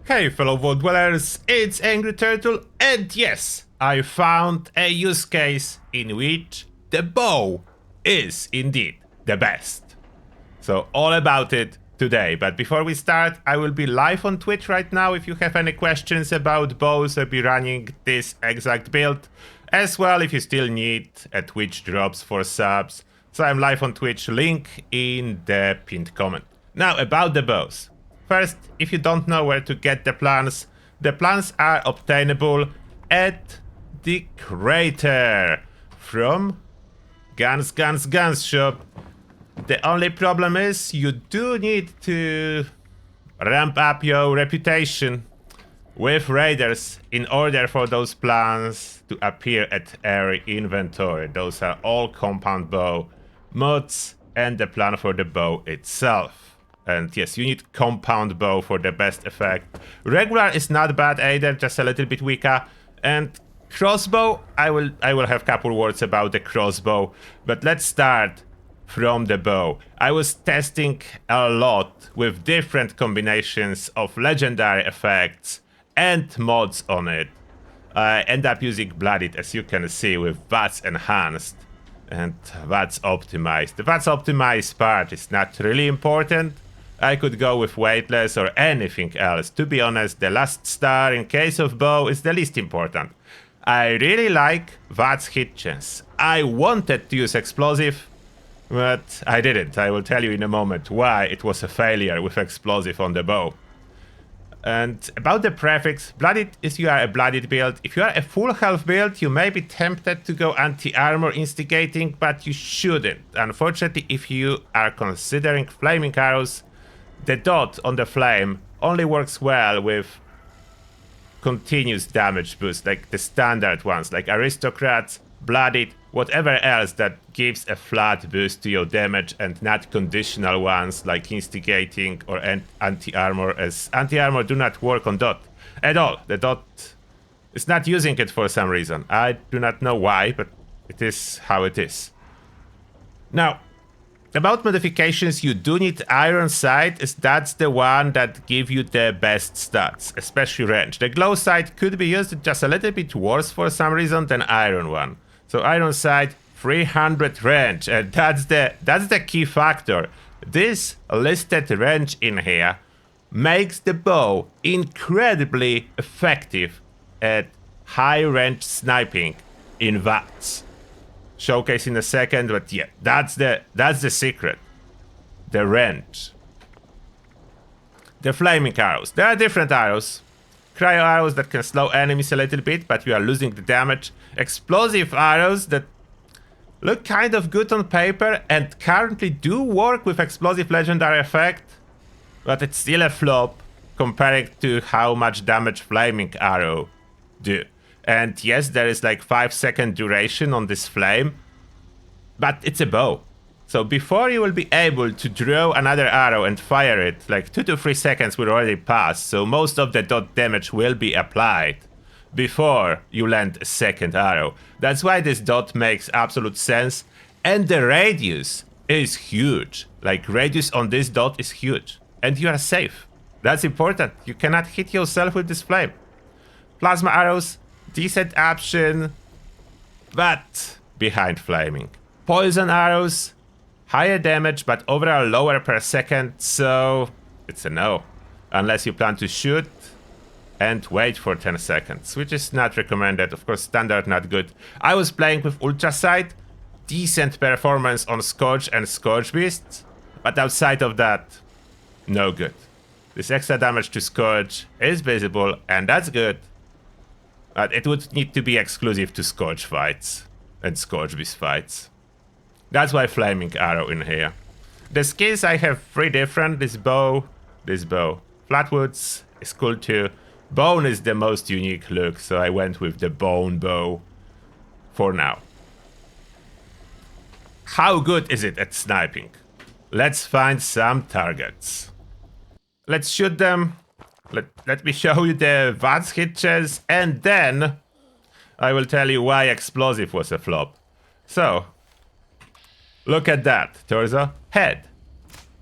Hey fellow world dwellers, it's Angry Turtle, and yes, I found a use case in which the bow is indeed the best. So all about it today, but before we start, I will be live on Twitch right now. If you have any questions about bows, I'll be running this exact build. As well, if you still need a Twitch drops for subs. So I'm live on Twitch, link in the pinned comment. Now about the bows. First, if you don't know where to get the plans are obtainable at the crater from Guns shop. The only problem is you do need to ramp up your reputation with raiders in order for those plans to appear at area inventory. Those are all compound bow mods and the plan for the bow itself. And yes, you need compound bow for the best effect. Regular is not bad either, just a little bit weaker. And crossbow, I will have a couple words about the crossbow, but let's start from the bow. I was testing a lot with different combinations of legendary effects and mods on it. I end up using Blooded, as you can see, with VATS enhanced and VATS optimized. The VATS optimized part is not really important. I could go with weightless or anything else. To be honest, the last star in case of bow is the least important. I really like VATS hit chance. I wanted to use explosive, but I didn't. I will tell you in a moment why it was a failure with explosive on the bow. And about the prefix, Blooded is you are a Blooded build. If you are a full health build, you may be tempted to go anti-armor instigating, but you shouldn't. Unfortunately, if you are considering flaming arrows, the dot on the flame only works well with continuous damage boost, like the standard ones, like aristocrats, Blooded, whatever else that gives a flat boost to your damage, and not conditional ones like instigating or anti-armor, as anti-armor do not work on dot at all. The dot is not using it for some reason. I do not know why, but it is how it is. Now, about modifications, you do need iron sight, as that's the one that give you the best stats, especially range. The glow sight could be used just a little bit worse for some reason than iron one. So iron sight, 300 range, and that's the key factor. This listed range in here makes the bow incredibly effective at high range sniping in VATS. Showcase in a second, but yeah, that's the secret. The range. The flaming arrows. There are different arrows. Cryo arrows that can slow enemies a little bit, but you are losing the damage. Explosive arrows that look kind of good on paper and currently do work with explosive legendary effect, but it's still a flop comparing to how much damage flaming arrow do. And yes, there is like 5-second duration on this flame, but it's a bow. So before you will be able to draw another arrow and fire it, like 2 to 3 seconds will already pass, so most of the dot damage will be applied before you land a second arrow. That's why this dot makes absolute sense, and the radius is huge. Like, radius on this dot is huge, and you are safe. That's important. You cannot hit yourself with this flame. Plasma arrows, decent option, but behind flaming. Poison arrows, higher damage, but overall lower per second, so it's a no. Unless you plan to shoot and wait for 10 seconds, which is not recommended. Of course, standard not good. I was playing with Ultra Sight, decent performance on Scorch and Scorch Beasts, but outside of that, no good. This extra damage to Scorch is visible, and that's good. But it would need to be exclusive to Scorch fights and Scorch Beast fights. That's why flaming arrow in here. The skills I have 3 different. This bow. Flatwoods is cool too. Bone is the most unique look, so I went with the bone bow for now. How good is it at sniping? Let's find some targets. Let's shoot them. Let me show you the VATS hit chance, and then I will tell you why explosive was a flop. So, look at that, torso, head.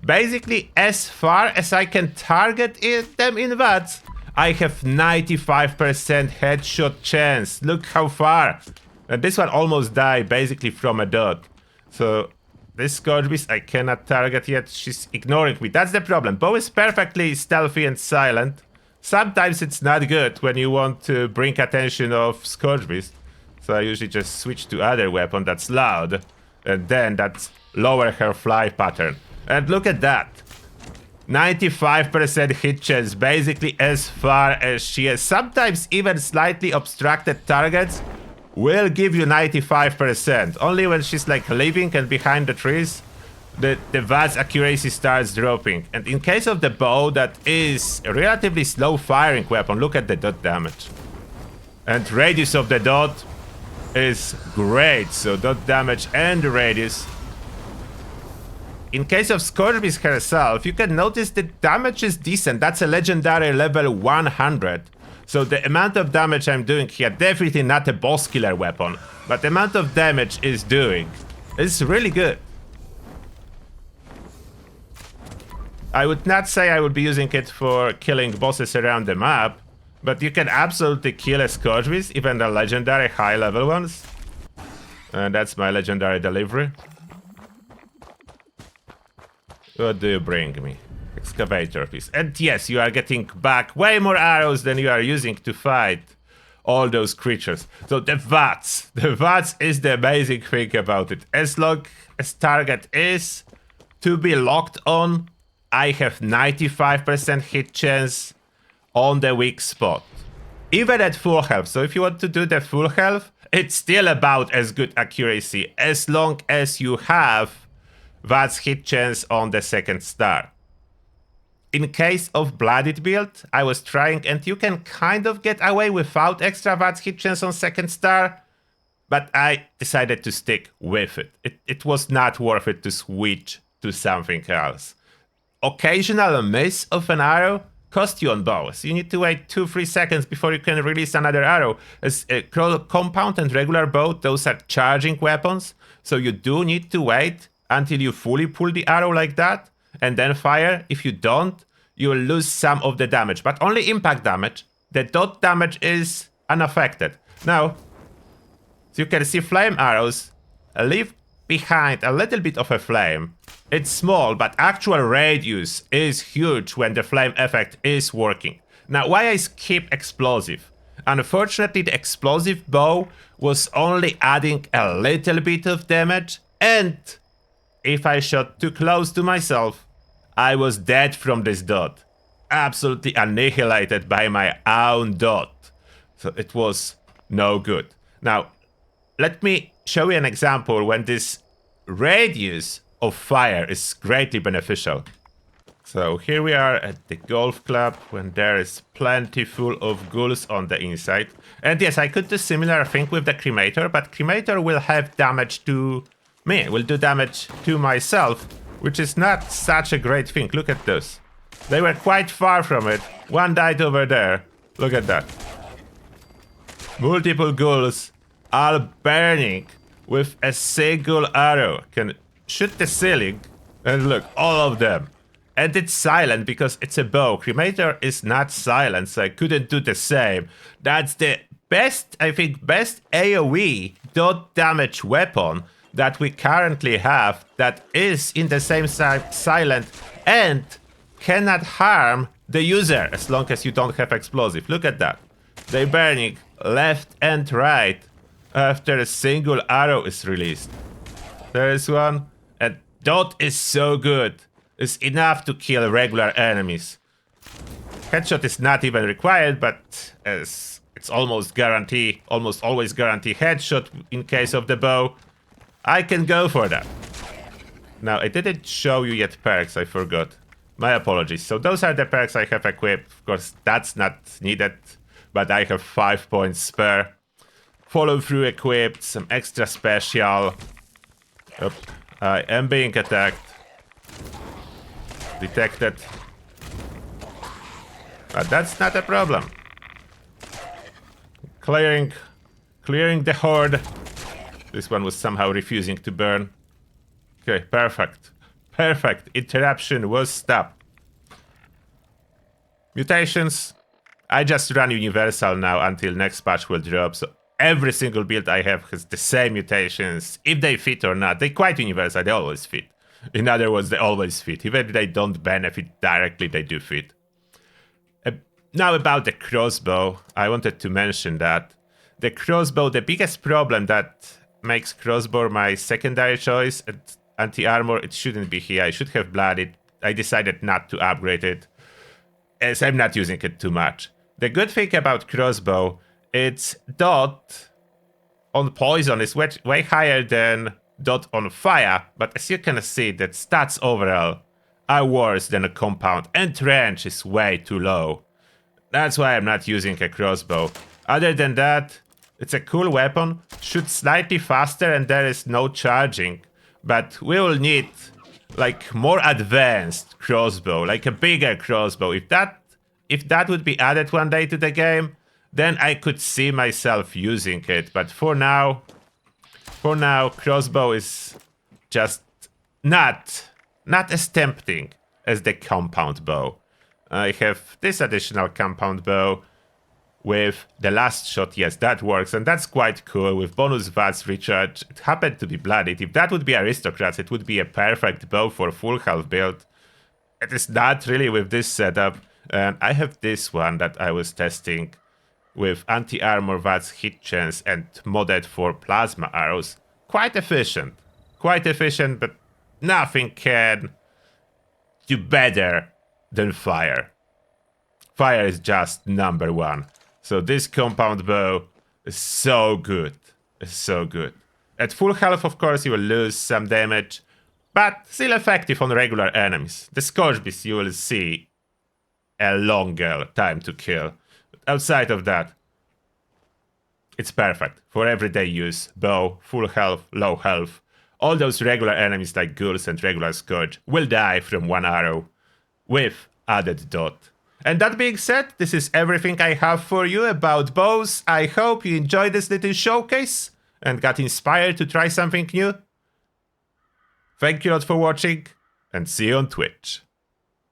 Basically, as far as I can target them in VATS, I have 95% headshot chance. Look how far. And this one almost died basically from a dot. So this Scourge Beast I cannot target yet. She's ignoring me. That's the problem. Bow is perfectly stealthy and silent. Sometimes it's not good when you want to bring attention of Scourge Beast. So I usually just switch to other weapon that's loud. And then that's lower her fly pattern. And look at that. 95% hit chance, basically as far as she is. Sometimes even slightly obstructed targets will give you 95%. Only when she's like leaving and behind the trees, the VATS accuracy starts dropping. And in case of the bow, that is a relatively slow firing weapon. Look at the dot damage. And radius of the dot is great. So dot damage and the radius. In case of Scourge Beast herself, you can notice the damage is decent. That's a legendary level 100. So the amount of damage I'm doing here, definitely not a boss killer weapon, but the amount of damage is doing is really good. I would not say I would be using it for killing bosses around the map, but you can absolutely kill a Scourge Beast, even the legendary high level ones. And that's my legendary delivery. What do you bring me? Excavator, please. And yes, you are getting back way more arrows than you are using to fight all those creatures. So the VATS. The VATS is the amazing thing about it. As long as target is to be locked on, I have 95% hit chance on the weak spot. Even at full health. So if you want to do the full health, it's still about as good accuracy. As long as you have VATS hit chance on the second star. In case of Blooded build, I was trying, and you can kind of get away without extra VATS hit chance on second star, but I decided to stick with it. It was not worth it to switch to something else. Occasional miss of an arrow cost you on bows. You need to wait 2-3 seconds before you can release another arrow. As a compound and regular bow, those are charging weapons, so you do need to wait until you fully pull the arrow like that, and then fire. If you don't, you will lose some of the damage, but only impact damage. The dot damage is unaffected. Now, so you can see flame arrows leave behind a little bit of a flame. It's small, but actual radius is huge when the flame effect is working. Now, why I skip explosive? Unfortunately, the explosive bow was only adding a little bit of damage, and if I shot too close to myself, I was dead from this dot. Absolutely annihilated by my own dot. So it was no good. Now, let me show you an example when this radius of fire is greatly beneficial. So here we are at the golf club when there is plenty full of ghouls on the inside. And yes, I could do similar thing with the cremator, but cremator will have damage to me, will do damage to myself, which is not such a great thing. Look at this. They were quite far from it. One died over there. Look at that. Multiple ghouls all burning with a single arrow. Can shoot the ceiling and look, all of them. And it's silent because it's a bow. Cremator is not silent, so I couldn't do the same. That's the best, I think, best AoE dot damage weapon that we currently have that is in the same silent and cannot harm the user as long as you don't have explosive. Look at that. They're burning left and right after a single arrow is released. There is one, and dot is so good. It's enough to kill regular enemies. Headshot is not even required, but as it's almost always guarantee headshot in case of the bow, I can go for that. Now, I didn't show you yet perks, I forgot. My apologies. So those are the perks I have equipped. Of course, that's not needed, but I have 5 points spare. Follow through equipped, some extra special. Yep. I am being attacked. Detected. But that's not a problem. Clearing the horde. This one was somehow refusing to burn. Okay, perfect. Perfect. Interruption was stopped. Mutations. I just run universal now until next patch will drop, so every single build I have has the same mutations. If they fit or not, they're quite universal, they always fit. In other words, they always fit. Even if they don't benefit directly, they do fit. Now about the crossbow, I wanted to mention that. The crossbow, the biggest problem that makes crossbow my secondary choice at anti-armor, it shouldn't be here. I should have blooded. I decided not to upgrade it, as I'm not using it too much. The good thing about crossbow, its dot on poison is way higher than dot on fire, but as you can see, that stats overall are worse than a compound, and range is way too low. That's why I'm not using a crossbow. Other than that, it's a cool weapon, shoots slightly faster and there is no charging, but we will need like more advanced crossbow, like a bigger crossbow. If that would be added one day to the game, then I could see myself using it, but for now, crossbow is just not as tempting as the compound bow. I have this additional compound bow with the last shot. Yes, that works, and that's quite cool with bonus VATS recharge. It happened to be blooded. If that would be aristocrats, it would be a perfect bow for full health build. It is not really with this setup. And I have this one that I was testing with anti-armor VATS hit chance and modded for plasma arrows. Quite efficient, but nothing can do better than fire. Fire is just number one. So this compound bow is so good. It's so good. At full health, of course, you will lose some damage, but still effective on regular enemies. The Scorch Beast, you will see a longer time to kill. Outside of that, it's perfect for everyday use. Bow, full health, low health. All those regular enemies like ghouls and regular Scourge will die from one arrow with added dot. And that being said, this is everything I have for you about bows. I hope you enjoyed this little showcase and got inspired to try something new. Thank you a lot for watching, and see you on Twitch.